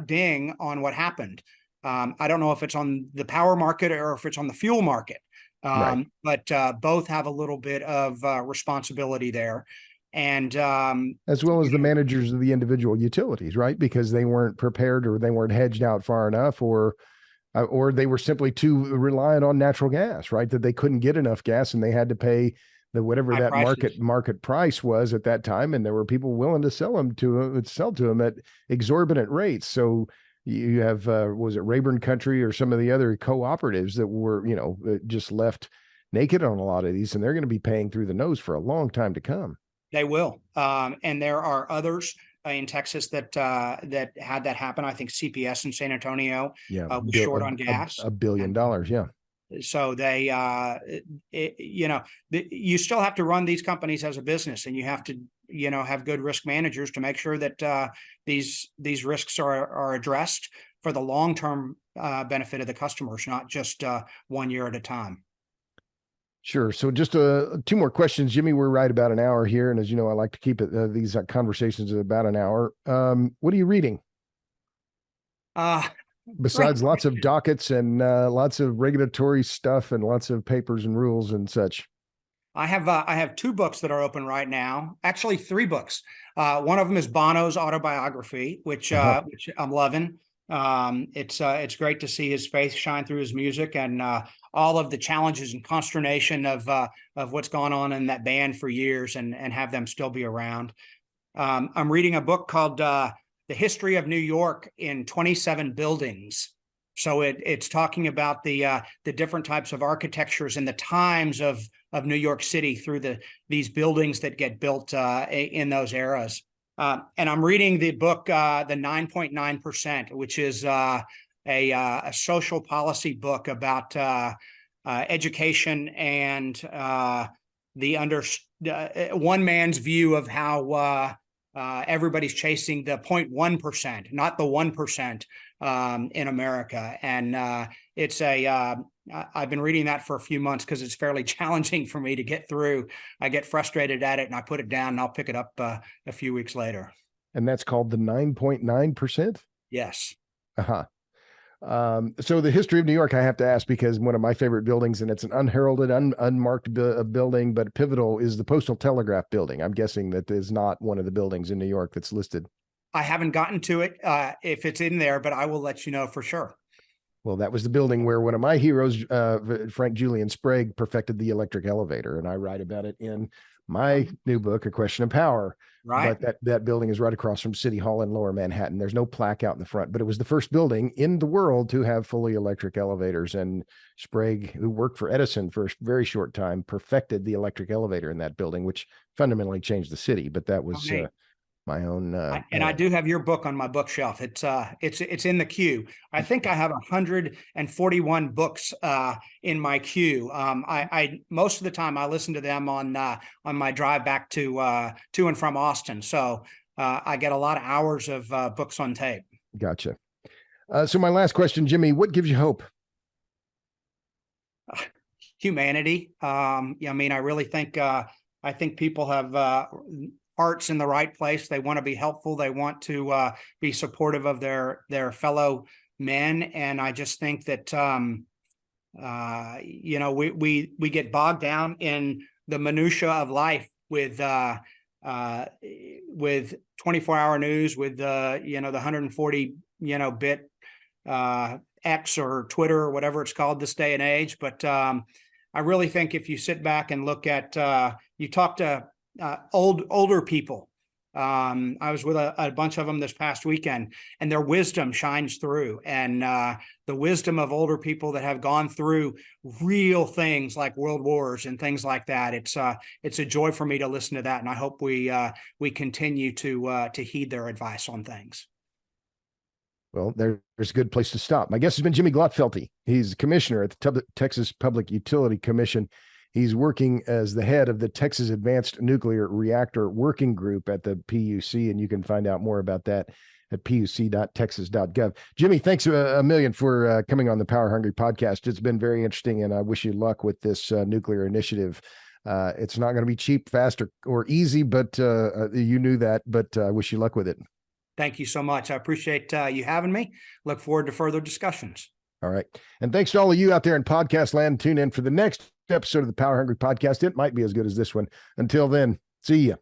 ding on what happened. I don't know if it's on the power market or if it's on the fuel market. Right. But both have a little bit of responsibility there. And as well as the managers of the individual utilities, right? Because they weren't prepared, or they weren't hedged out far enough, or they were simply too reliant on natural gas, right? That they couldn't get enough gas and they had to pay whatever that market price was at that time. And there were people willing to sell to them at exorbitant rates. So you have, was it Rayburn Country or some of the other cooperatives that were, just left naked on a lot of these, and they're going to be paying through the nose for a long time to come. They will. And there are others in Texas that had that happen. I think CPS in San Antonio was short on gas. $1 billion, yeah. So they, you still have to run these companies as a business, and you have to, have good risk managers to make sure that these risks are addressed for the long-term benefit of the customers, not just 1 year at a time. Sure. So just two more questions, Jimmy. We're right about an hour here, and as you know, I like to keep it these conversations at about an hour. What are you reading? Besides lots of dockets and lots of regulatory stuff and lots of papers and rules and such. I have two books that are open right now. Actually, three books. One of them is Bono's autobiography, which I'm loving. It's great to see his faith shine through his music, and all of the challenges and consternation of what's gone on in that band for years, and have them still be around. I'm reading a book called The History of New York in 27 Buildings. So it's talking about the different types of architectures and the times of New York City through these buildings that get built in those eras. And I'm reading the book, The 9.9%, which is a social policy book about education and one man's view of how everybody's chasing the 0.1%, not the 1% in America. And I've been reading that for a few months because it's fairly challenging for me to get through. I get frustrated at it and I put it down and I'll pick it up a few weeks later. And that's called the 9.9%? Yes. Uh-huh. So the history of New York, I have to ask, because one of my favorite buildings, and it's an unheralded, unmarked building, but pivotal, is the Postal Telegraph Building. I'm guessing that is not one of the buildings in New York that's listed. I haven't gotten to it if it's in there, but I will let you know for sure. Well, that was the building where one of my heroes, Frank Julian Sprague, perfected the electric elevator, and I write about it in my new book, A Question of Power. Right. But that building is right across from City Hall in Lower Manhattan. There's no plaque out in the front, but it was the first building in the world to have fully electric elevators. And Sprague, who worked for Edison for a very short time, perfected the electric elevator in that building, which fundamentally changed the city. But that was my own. And I do have your book on my bookshelf. It's in the queue. I think I have 141 books in my queue. I most of the time I listen to them on my drive back to and from Austin. So I get a lot of hours of books on tape. Gotcha. So my last question, Jimmy, what gives you hope? Humanity. I mean, I really think people have hearts in the right place. They want to be helpful. They want to be supportive of their fellow men. And I just think that, we get bogged down in the minutia of life with 24-hour news, with the 140 bit X or Twitter or whatever it's called this day and age. But I really think if you sit back and look at, you talk to older people. I was with a bunch of them this past weekend, and their wisdom shines through. And the wisdom of older people that have gone through real things like world wars and things like that. It's a joy for me to listen to that, and I hope we continue to heed their advice on things. Well, there's a good place to stop. My guest has been Jimmy Glotfelty. He's commissioner at the Texas Public Utility Commission. He's working as the head of the Texas Advanced Nuclear Reactor Working Group at the PUC, and you can find out more about that at puc.texas.gov. Jimmy, thanks a million for coming on the Power Hungry podcast. It's been very interesting, and I wish you luck with this nuclear initiative. It's not going to be cheap, fast, or easy, but you knew that, but I wish you luck with it. Thank you so much. I appreciate you having me. Look forward to further discussions. All right. And thanks to all of you out there in podcast land. Tune in for the next episode of the Power Hungry podcast. It might be as good as this one. Until then, see ya.